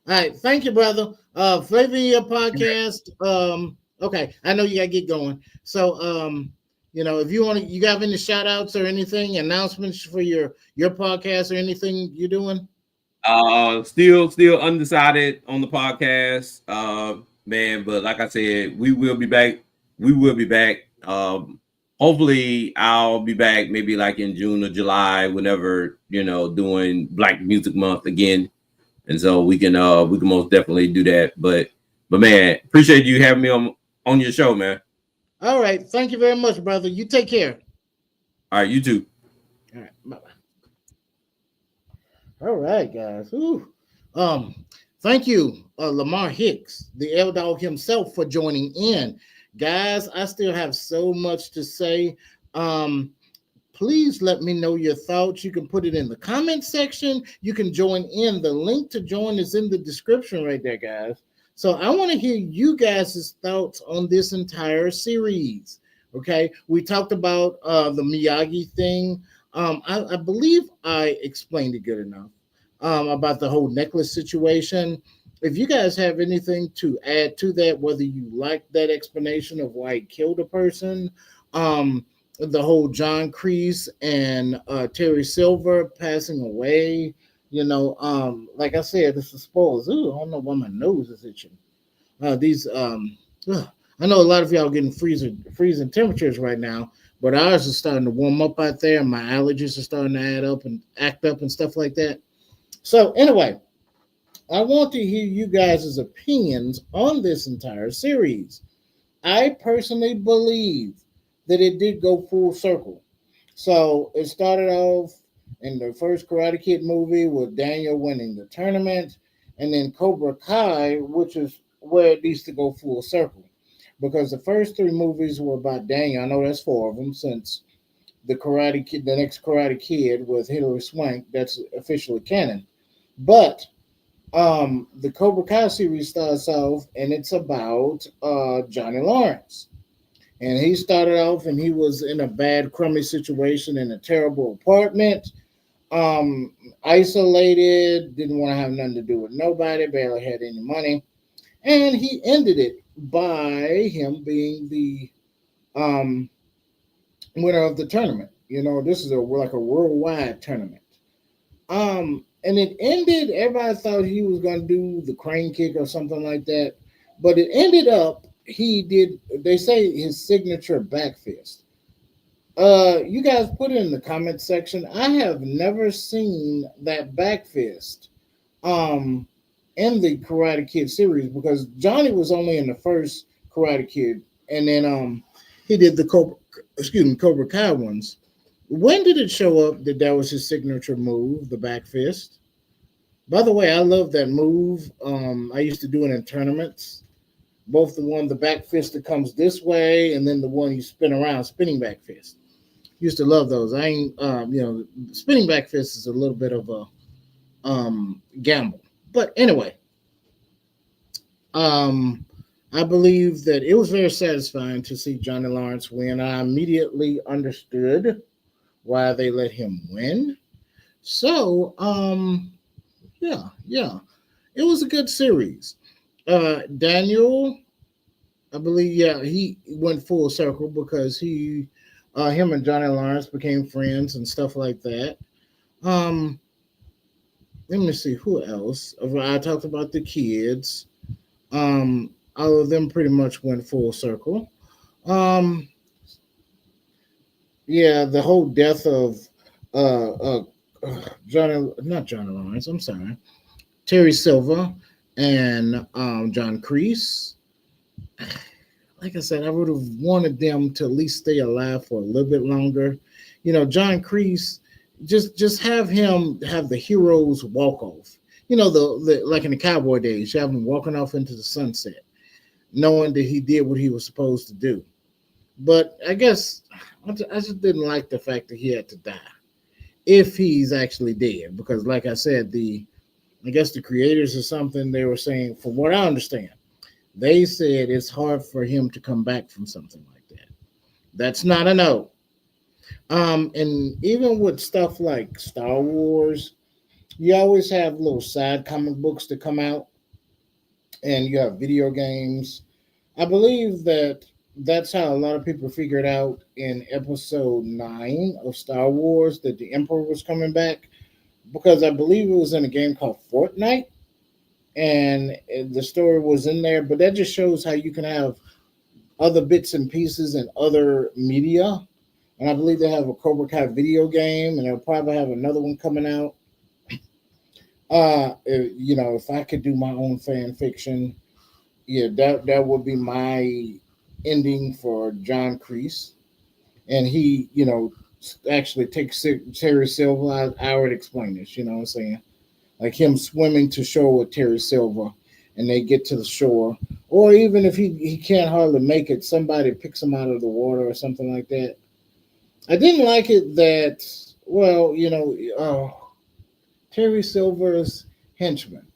All right, thank you, brother. Flavor your podcast. Okay, I know you gotta get going. So if you want to, you got any shout outs or anything, announcements for your podcast or anything you're doing? Still undecided on the podcast, man. But like I said, we will be back. We will be back. Hopefully, I'll be back maybe like in June or July, whenever doing Black Music Month again, and so we can most definitely do that. But man, appreciate you having me on your show, man. All right. Thank you very much, brother. You take care. All right, you too. All right. Bye-bye. All right, guys. Ooh. Um, Thank you, Lamar Hicks, the L Dog himself, for joining in. Guys, I still have so much to say. Um, please let me know your thoughts. You can put it in the comment section. You can join in. The link to join is in the description right there, guys. So I want to hear you guys' thoughts on this entire series. Okay, we talked about the Miyagi thing. I believe I explained it good enough about the whole necklace situation. If you guys have anything to add to that, whether you like that explanation of why he killed a person, the whole John Kreese and Terry Silver passing away, like I said, this is spoilers. Ooh, I don't know why my nose is itching. These I know a lot of y'all getting freezing temperatures right now, but ours is starting to warm up out there, and my allergies are starting to add up and act up and stuff like that. So anyway, I want to hear you guys' opinions on this entire series. I personally believe that it did go full circle. So it started off in the first Karate Kid movie with Daniel winning the tournament, and then Cobra Kai, which is where it needs to go full circle. Because the first three movies were about Daniel. I know that's four of them, since the next Karate Kid with Hilary Swank, that's officially canon. But the Cobra Kai series starts off, and it's about Johnny Lawrence. And he started off, and he was in a bad, crummy situation in a terrible apartment, isolated, didn't want to have nothing to do with nobody, barely had any money. And he ended it by him being the um, winner of the tournament. This is like a worldwide tournament. And it ended. Everybody thought he was going to do the crane kick or something like that, but it ended up he did. They say his signature back fist. You guys put it in the comment section. I have never seen that back fist. Um, in the Karate Kid series, because Johnny was only in the first Karate Kid, and then he did the Cobra Kai ones. When did it show up that that was his signature move, the back fist? By the way, I love that move. I used to do it in tournaments. Both the back fist that comes this way, and then the one you spin around, spinning back fist. Used to love those. I ain't, spinning back fist is a little bit of a gamble. But anyway, um, I believe that it was very satisfying to see Johnny Lawrence win. I immediately understood why they let him win. So, yeah, it was a good series. Daniel, I believe, yeah, he went full circle because him and Johnny Lawrence became friends and stuff like that. Um, Let me see who else. I talked about the kids. All of them pretty much went full circle. Um, yeah, the whole death of uh, uh, not Johnny Lawrence. I'm sorry, Terry Silva and John Kreese. Like I said, I would have wanted them to at least stay alive for a little bit longer. John Kreese, just have him have the hero's walk off. The like in the cowboy days, you have him walking off into the sunset, knowing that he did what he was supposed to do. But I guess I just didn't like the fact that he had to die if he's actually dead. Because, like I said, I guess the creators or something, they were saying, from what I understand, they said it's hard for him to come back from something like that. That's not a no. And even with stuff like Star Wars, you always have little side comic books that come out, and you have video games. I believe that that's how a lot of people figured out in episode 9 of Star Wars that the Emperor was coming back. because I believe it was in a game called Fortnite, and the story was in there. But that just shows how you can have other bits and pieces and other media. And I believe they have a Cobra Kai video game, and they'll probably have another one coming out. If I could do my own fan fiction, yeah, that would be my ending for John Kreese, and he, actually takes Terry Silver. I would explain this. You know what I'm saying? Like him swimming to shore with Terry Silver, and they get to the shore, or even if he can't hardly make it, somebody picks him out of the water or something like that. I didn't like it that, well, Terry Silver's henchman.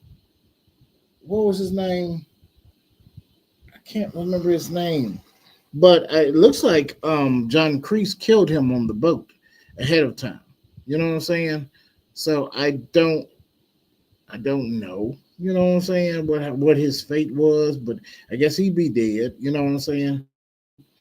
What was his name? I can't remember his name, but it looks like John Kreese killed him on the boat ahead of time. You know what I'm saying? So I don't know. You know what I'm saying? What his fate was, but I guess he'd be dead. You know what I'm saying?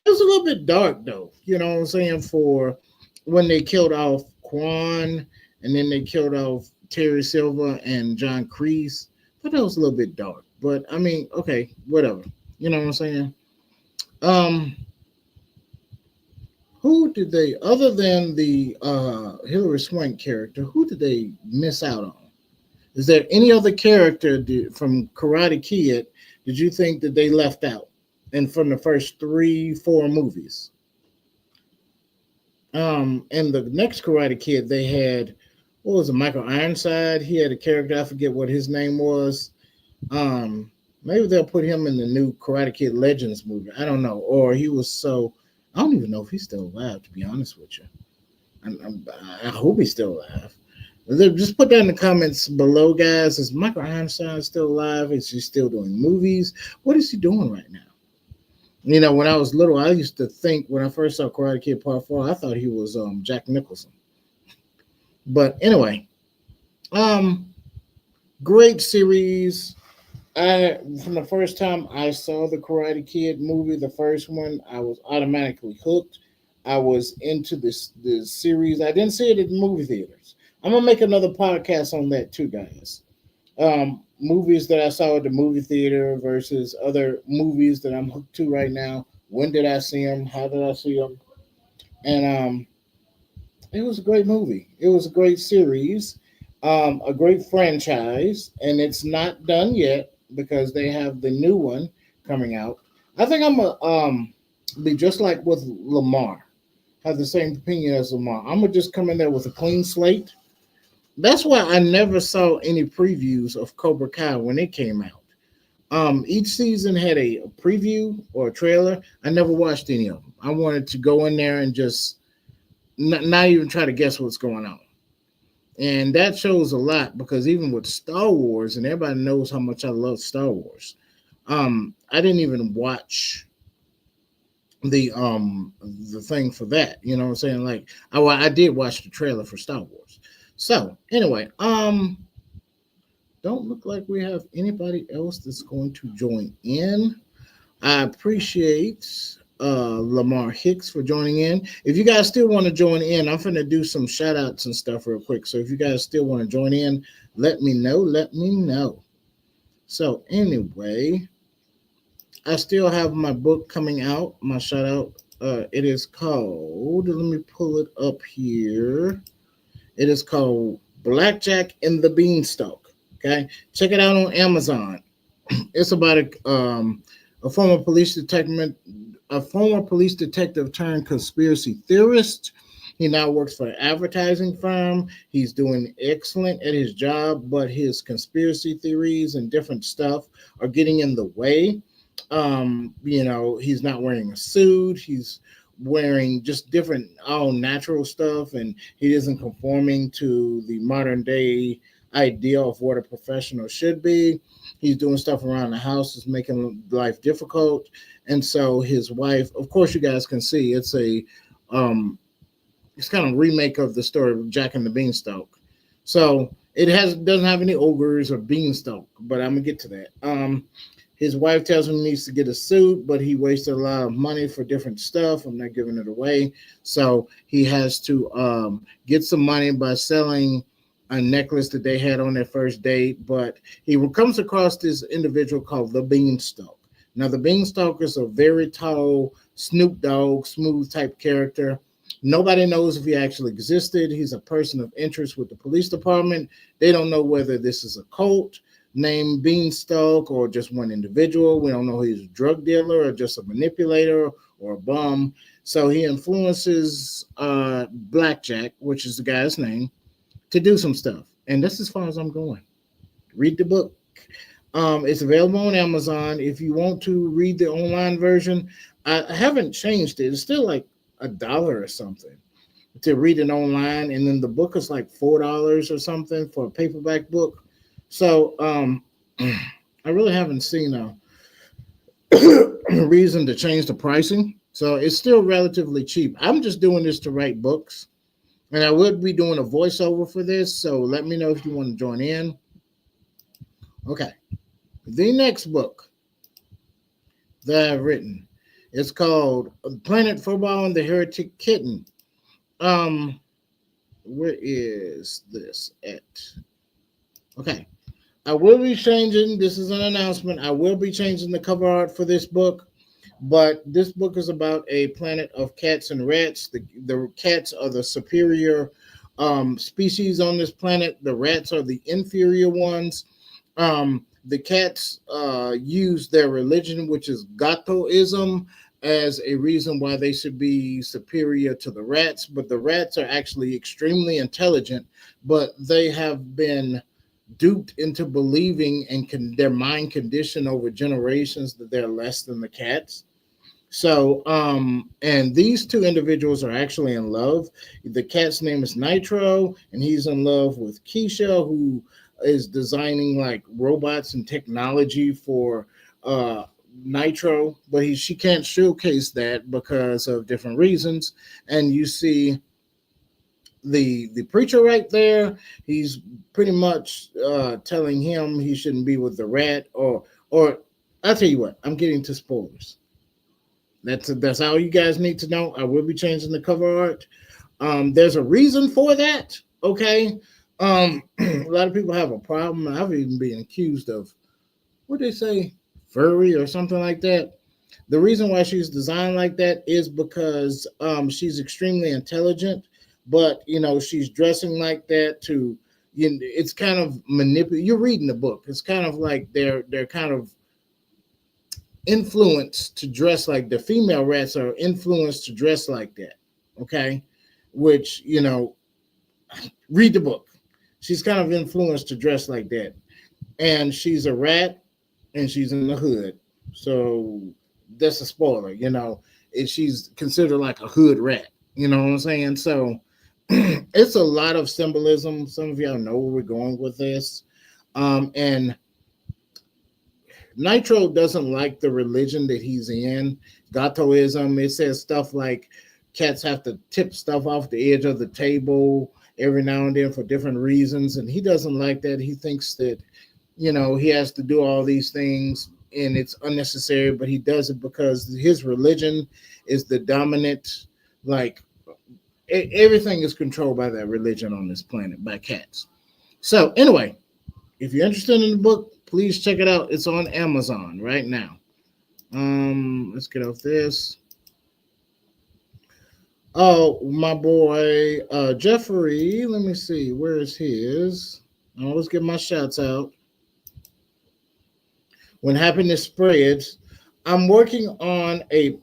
It was a little bit dark though. You know what I'm saying? For when they killed off Quan, and then they killed off Terry Silver and John Kreese. But that was a little bit dark. But I mean, okay, whatever. You know what I'm saying? Um, who did they, other than the Hilary Swank character, who did they miss out on? Is there any other character from Karate Kid did you think that they left out? And from the first three, four movies. And the next Karate Kid, they had, what was it, Michael Ironside? He had a character, I forget what his name was. Maybe they'll put him in the new Karate Kid Legends movie. I don't know. Or he was so, I don't even know if he's still alive, to be honest with you. I hope he's still alive. Just put that in the comments below, guys. Is Michael Ironside still alive? Is he still doing movies? What is he doing right now? When I was little, I used to think when I first saw Karate Kid Part 4, I thought he was Jack Nicholson. But anyway, um, great series. From the first time I saw the Karate Kid movie, the first one, I was automatically hooked. I was into this series. I didn't see it in movie theaters. I'm gonna make another podcast on that too, guys. Movies that I saw at the movie theater versus other movies that I'm hooked to right now. When did I see them? How did I see them? And it was a great movie. It was a great series, a great franchise, and it's not done yet because they have the new one coming out. I think I'm gonna be just like with Lamar. Have the same opinion as Lamar. I'm gonna just come in there with a clean slate. That's why I never saw any previews of Cobra Kai when it came out. Each season had a preview or a trailer. I never watched any of them. I wanted to go in there and just not even try to guess what's going on. And that shows a lot because even with Star Wars, and everybody knows how much I love Star Wars, I didn't even watch the thing for that. You know what I'm saying? Like I did watch the trailer for Star Wars. So anyway, don't look like we have anybody else that's going to join in. I appreciate Lamar Hicks for joining in. If you guys still want to join in, I'm going to do some shout outs and stuff real quick. So if you guys still want to join in, let me know. Let me know. So anyway, I still have my book coming out, my shout out. It is called, let me pull it up here. It is called Blackjack and the Beanstalk. Okay, check it out on Amazon. It's about a former police detective, turned conspiracy theorist. He now works for an advertising firm. He's doing excellent at his job, but his conspiracy theories and different stuff are getting in the way. He's not wearing a suit. He's wearing just different all natural stuff, and he isn't conforming to the modern day idea of what a professional should be. He's doing stuff around the house that's making life difficult. And so his wife, of course, you guys can see it's it's kind of remake of the story of Jack and the Beanstalk. So it doesn't have any ogres or beanstalk, but I'm gonna get to that. His wife tells him he needs to get a suit, but he wasted a lot of money for different stuff. I'm not giving it away. So he has to get some money by selling a necklace that they had on their first date, but he comes across this individual called the Beanstalk. Now, the Beanstalk is a very tall Snoop Dogg, smooth type character. Nobody knows if he actually existed. He's a person of interest with the police department. They don't know whether this is a cult named Beanstalk or just one individual. We don't know if he's a drug dealer or just a manipulator or a bum. So he influences Blackjack, which is the guy's name, to do some stuff. And that's as far as I'm going. Read the book. It's available on Amazon. If you want to read the online version, I haven't changed it. It's still like $1 or something to read it online, and then the book is like $4 or something for a paperback book. So I really haven't seen a reason to change the pricing. So it's still relatively cheap. I'm just doing this to write books, and I would be doing a voiceover for this. So let me know if you want to join in. Okay. The next book that I've written is called Planet Football and the Heretic Kitten. Where is this at? Okay. I will be changing, this is an announcement, I will be changing the cover art for this book, but this book is about a planet of cats and rats. The cats are the superior species on this planet. The rats are the inferior ones. The cats use their religion, which is Gatoism, as a reason why they should be superior to the rats. But the rats are actually extremely intelligent, but they have been duped into believing and their mind conditioned over generations that they're less than the cats. So, and these two individuals are actually in love. The cat's name is Nitro, and he's in love with Keisha, who is designing like robots and technology for Nitro, but she can't showcase that because of different reasons. And you see the preacher right there, he's pretty much telling him he shouldn't be with the rat, or I'll tell you what, I'm getting to spoilers. That's all you guys need to know. I will be changing the cover art. There's a reason for that. Okay. A lot of people have a problem. I've even been accused of what they say, furry or something like that. The reason why she's designed like that is because she's extremely intelligent, but she's dressing like that to it's kind of manipulate. You're reading the book. It's kind of like they're kind of influenced to dress like the female rats are influenced to dress like that. Okay, which read the book. She's kind of influenced to dress like that, and she's a rat, and she's in the hood. So that's a spoiler, she's considered like a hood rat. You know what I'm saying? So it's a lot of symbolism. Some of y'all know where we're going with this. And Nitro doesn't like the religion that he's in, Gatoism. It says stuff like cats have to tip stuff off the edge of the table every now and then for different reasons. And he doesn't like that. He thinks that, he has to do all these things and it's unnecessary, but he does it because his religion is the dominant, like everything is controlled by that religion on this planet, by cats. So anyway, if you're interested in the book, please check it out. It's on Amazon right now. Let's get off this. Oh, my boy, Jeffrey. Let me see. Where is his? I always get my shouts out. When happiness spreads, I'm working on a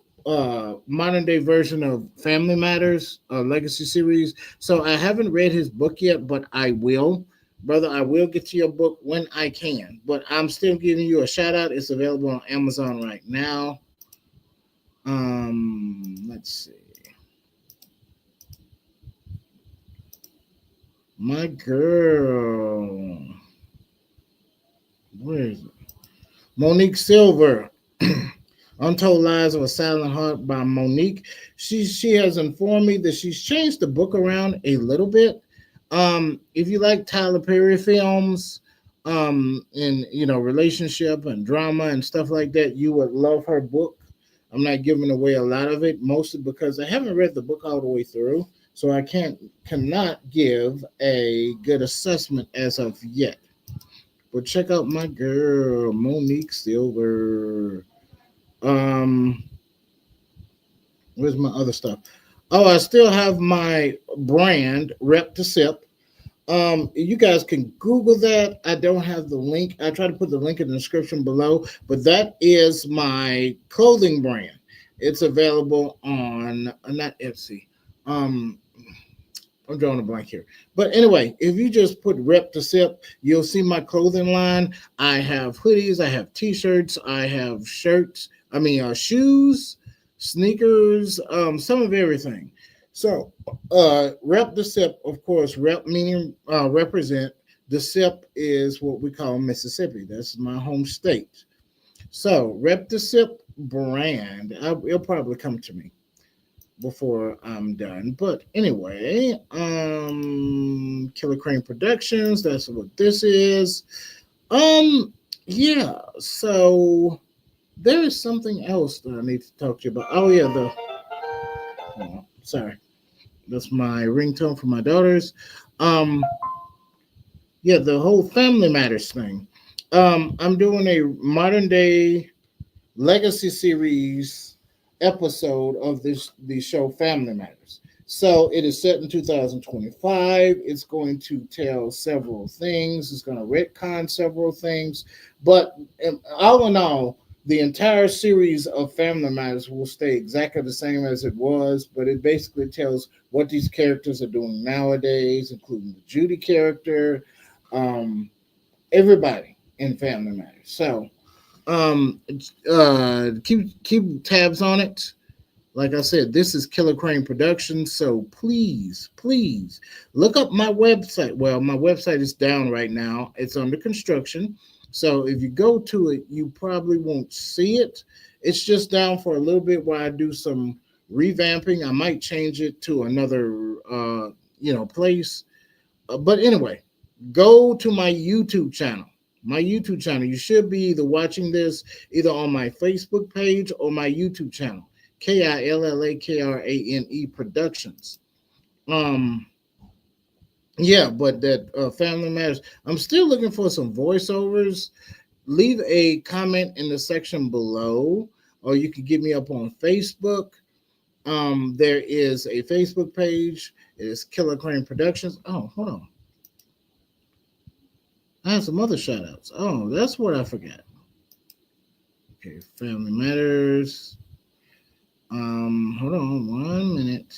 modern day version of Family Matters, legacy series. So I haven't read his book yet, but I will. Brother, I will get to your book when I can. But I'm still giving you a shout out. It's available on Amazon right now. Let's see. My girl. Where is it? Monique Silver. Untold Lies of a Silent Heart by Monique. She has informed me that she's changed the book around a little bit. If you like Tyler Perry films, and relationship and drama and stuff like that, you would love her book. I'm not giving away a lot of it, mostly because I haven't read the book all the way through. so I cannot give a good assessment as of yet. But check out my girl Monique Silver. Um, where's my other stuff? Oh, I still have my brand Rep to Sip. You guys can Google that. I don't have the link. I try to put the link in the description below, but that is my clothing brand. It's available on not Etsy. Um, I'm drawing a blank here. But anyway, if you just put Rep to Sip, you'll see my clothing line. I have hoodies, I have t-shirts, I have shirts, shoes, sneakers, some of everything. So, Rep the Sip, of course, rep meaning represent. The Sip is what we call Mississippi. That's my home state. So, Rep the Sip brand, it'll probably come to me before I'm done. But anyway, KillaKrane Productions, that's what this is. Yeah, so there is something else that I need to talk to you about. Oh yeah, sorry. That's my ringtone for my daughters. Um, yeah, the whole Family Matters thing. I'm doing a modern day legacy series episode of the show Family Matters. So it is set in 2025. It's going to tell several things. It's going to retcon several things. But all in all, the entire series of Family Matters will stay exactly the same as it was, but it basically tells what these characters are doing nowadays, including the Judy character, um, everybody in Family Matters. So um keep tabs on it. Like I said, this is KillaKrane Productions, so please look up my website. Well, my website is down right now. It's under construction. So if you go to it, you probably won't see it. It's just down for a little bit while I do some revamping. I might change it to another place. But anyway, go to my YouTube channel. My YouTube channel. You should be either watching this either on my Facebook page or my YouTube channel. KillaKrane Productions. Um, yeah, but that Family Matters. I'm still looking for some voiceovers. Leave a comment in the section below, or you can get me up on Facebook. There is a Facebook page. It is KillaKrane Productions. Oh, hold on. I have some other shout outs. Oh, that's what I forgot. Okay, Family Matters. Hold on 1 minute.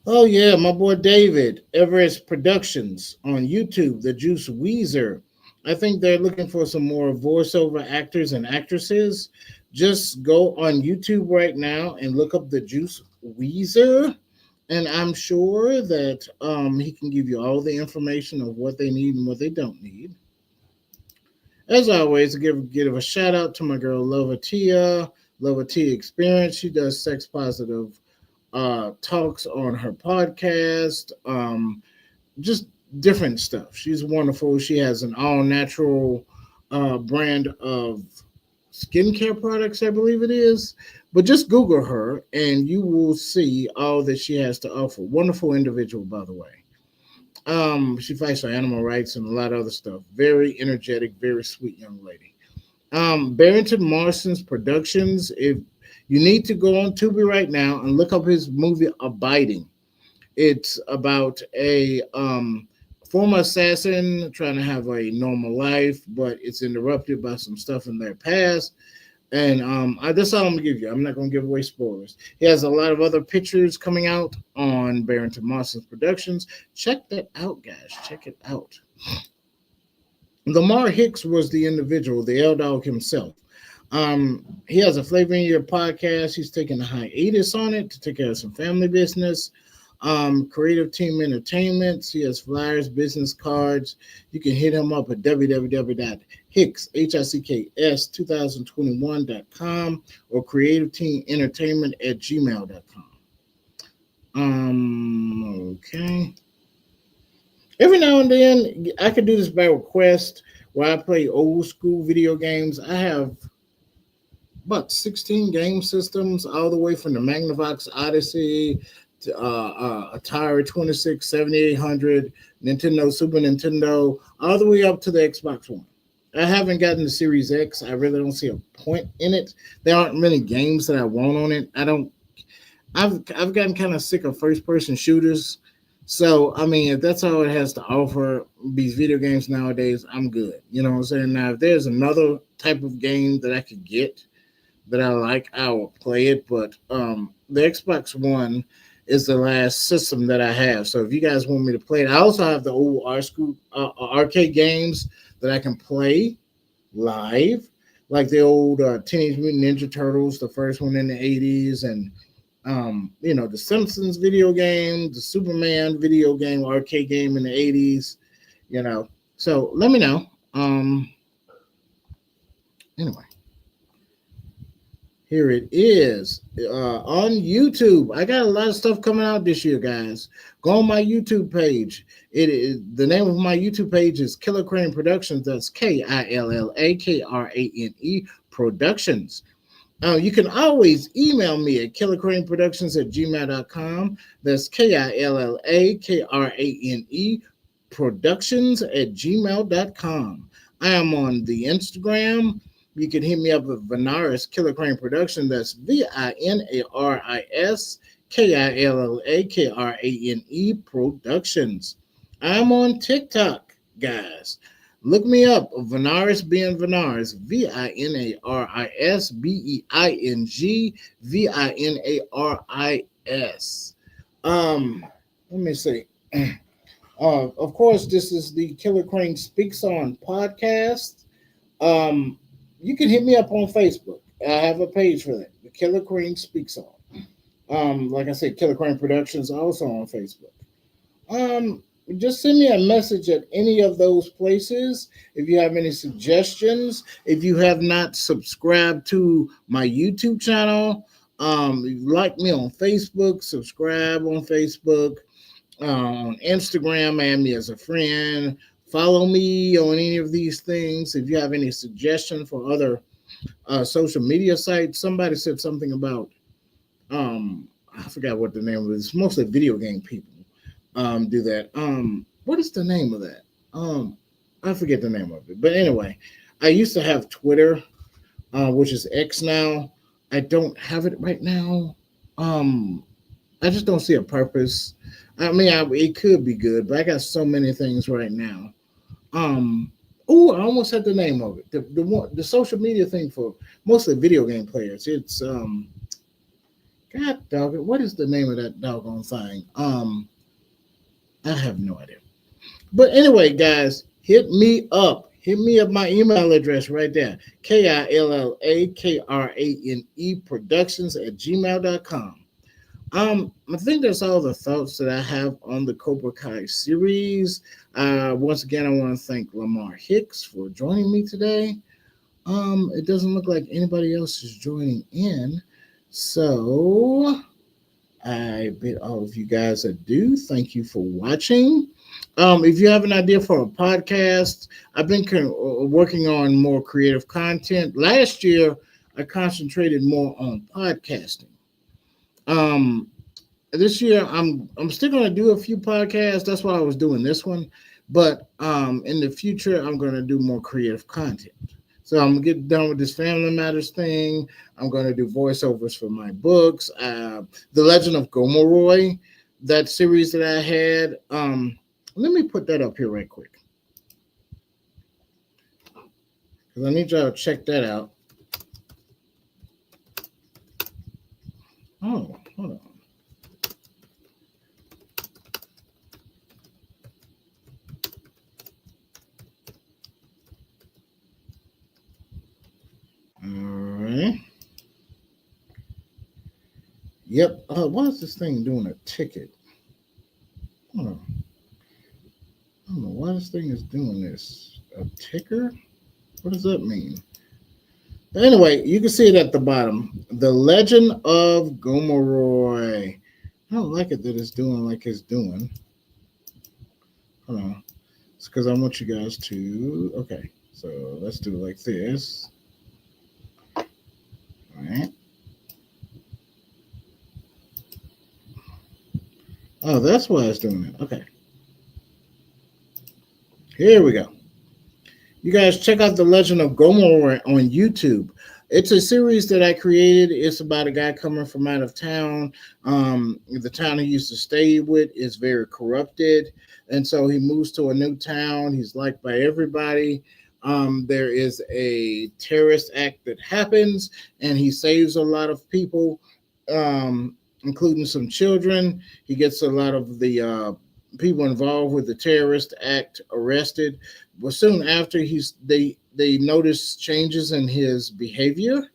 Oh yeah, my boy David Everest Productions on YouTube, the Juice Weezer. I think they're looking for some more voiceover actors and actresses. Just go on YouTube right now and look up the Juice Weezer, and I'm sure that he can give you all the information of what they need and what they don't need. As always, give a shout out to my girl Lova Tia Experience. She does sex positive talks on her podcast, just different stuff. She's wonderful. She has an all natural brand of skincare products, I believe it is. But just Google her and you will see all that she has to offer. Wonderful individual, by the way. She fights for animal rights and a lot of other stuff. Very energetic, very sweet young lady. Barrington Marston's Productions. If you need to go on Tubi right now and look up his movie Abiding. It's about a former assassin trying to have a normal life, but it's interrupted by some stuff in their past. And that's all I'm gonna give you. I'm not gonna give away spoilers. He has a lot of other pictures coming out on Barrington Marston's Productions. Check that out, guys. Check it out. Lamar Hicks was the individual, the L Dog himself. He has a Flavor in Your podcast. He's taking a hiatus on it to take care of some family business. Creative Team Entertainments. He has flyers, business cards. You can hit him up at www.hicks2021.com or creativeteamentertainment@gmail.com. Okay. Every now and then, I could do this by request where I play old school video games. I have about 16 game systems, all the way from the Magnavox Odyssey to Atari 26, 7800, Nintendo, Super Nintendo, all the way up to the Xbox One. I haven't gotten the Series X. I really don't see a point in it. There aren't many games that I want on it. I don't. I've gotten kind of sick of first person shooters. So I mean, if that's all it has to offer, these video games nowadays, I'm good. You know what I'm saying? Now, if there's another type of game that I could get that I like, I will play it. But the Xbox One is the last system that I have. So if you guys want me to play it, I also have the old arcade games that I can play live, like the old Teenage Mutant Ninja Turtles, the first one in the '80s, and the Simpsons video game, the Superman video game, arcade game in the '80s. You know, so let me know. Anyway, here it is on YouTube. I got a lot of stuff coming out this year, guys. Go on my YouTube page. It is the name of my YouTube page is KillaKrane Productions. That's KillaKrane Productions. You can always email me at KillaKraneProductions@gmail.com. That's KillaKrane Productions@gmail.com. I am on the Instagram. You can hit me up with Vinaris KillaKrane Production. That's VINARIS Productions. I'm on TikTok, guys. Look me up, Vinaris being Vinaris, VINARISBEING let me see. Of course, this is the KillaKrane Speaks On podcast. You can hit me up on Facebook. I have a page for that. The KillaKrane Speaks On. Like I said, KillaKrane Productions also on Facebook. Just send me a message at any of those places if you have any suggestions. If you have not subscribed to my YouTube channel, like me on Facebook, subscribe on Facebook, on Instagram, add me as a friend. Follow me on any of these things. If you have any suggestions for other social media sites, somebody said something about I forgot what the name was. Mostly video game people do that. What is the name of that? I forget the name of it. But anyway, I used to have Twitter, which is X now. I don't have it right now. I just don't see a purpose. I mean, it could be good, but I got so many things right now. Oh, I almost had the name of it. The social media thing for mostly video game players. It's God dog it. What is the name of that doggone thing? I have no idea. But anyway, guys, hit me up. Hit me up my email address right there. KillaKrane Productions@gmail.com. I think that's all the thoughts that I have on the Cobra Kai series. Once again, I want to thank Lamar Hicks for joining me today. It doesn't look like anybody else is joining in. So I bid all of you guys adieu. Thank you for watching. If you have an idea for a podcast, I've been working on more creative content. Last year, I concentrated more on podcasting. This year, I'm still going to do a few podcasts. That's why I was doing this one. But in the future, I'm going to do more creative content. So I'm gonna get done with this Family Matters thing. I'm gonna do voiceovers for my books. The Legend of Gomoroy, that series that I had. Let me put that up here right quick, because I need y'all to check that out. Oh, hold on. All right. Yep. Why is this thing doing a ticket? Hold on. I don't know why this thing is doing this. A ticker? What does that mean? But anyway, you can see it at the bottom. The Legend of Gomoroy. I don't like it that it's doing like it's doing. Hold on. It's because I want you guys to. Okay. So let's do it like this. right. Oh, that's why it's doing it. Okay. Here we go. You guys check out The Legend of Gomorrah on YouTube. It's a series that I created. It's about a guy coming from out of town. The town he used to stay with is very corrupted. And so he moves to a new town. He's liked by everybody. There is a terrorist act that happens, and he saves a lot of people, including some children. He gets a lot of the people involved with the terrorist act arrested. But soon after, they noticed changes in his behavior,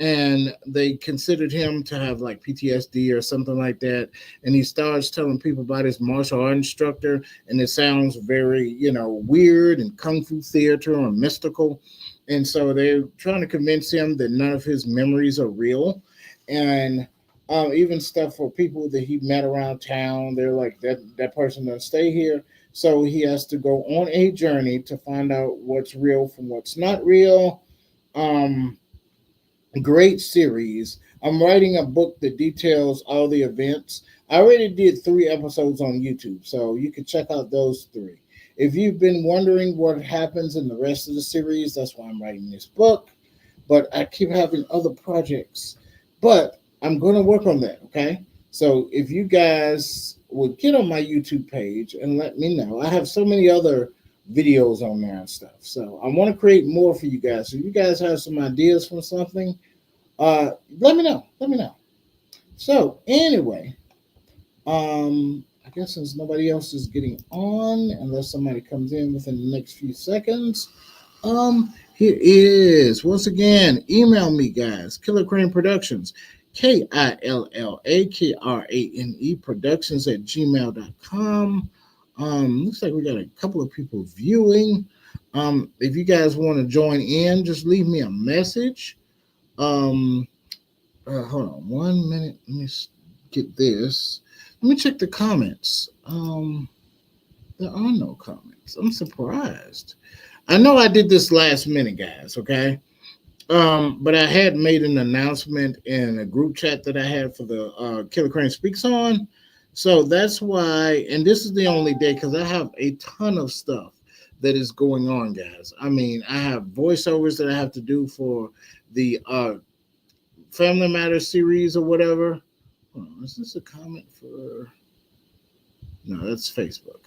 and they considered him to have like PTSD or something like that. And he starts telling people about his martial art instructor, and it sounds very, weird and kung fu theater or mystical. And so they're trying to convince him that none of his memories are real, and even stuff for people that he met around town. They're like that person doesn't stay here, so he has to go on a journey to find out what's real from what's not real. Um, Great series. I'm writing a book that details all the events. I already did 3 episodes on YouTube, so you can check out those 3. If you've been wondering what happens in the rest of the series, that's why I'm writing this book. But I keep having other projects. But I'm going to work on that, okay? So if you guys would get on my YouTube page and let me know. I have so many other videos on there and stuff. So I want to create more for you guys. So if you guys have some ideas for something, let me know. Let me know. So anyway, I guess since nobody else is getting on, unless somebody comes in within the next few seconds, here is once again, email me guys, KillaKrane Productions, KillaKrane Productions at gmail.com. Looks like we got a couple of people viewing. If you guys want to join in, just leave me a message. Hold on 1 minute. Let me get this. Let me check the comments. There are no comments. I'm surprised. I know I did this last minute, guys. Okay. But I had made an announcement in a group chat that I had for the KillaKrane Speaks On. So that's why, and this is the only day because I have a ton of stuff that is going on, guys. I mean, I have voiceovers that I have to do for the Family Matters series or whatever. Is this a comment for? No, that's Facebook.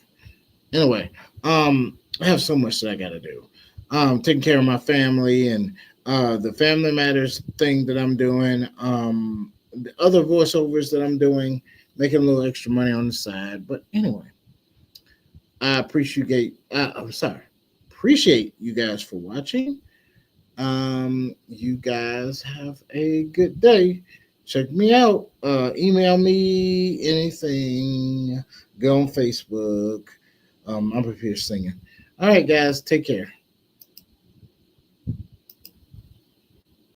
Anyway, I have so much that I got to do. Taking care of my family and the Family Matters thing that I'm doing, the other voiceovers that I'm doing, making a little extra money on the side. But anyway, I appreciate. Appreciate you guys for watching. You guys have a good day. Check me out. Email me anything. Go on Facebook. I'm up here singing. All right, guys. Take care.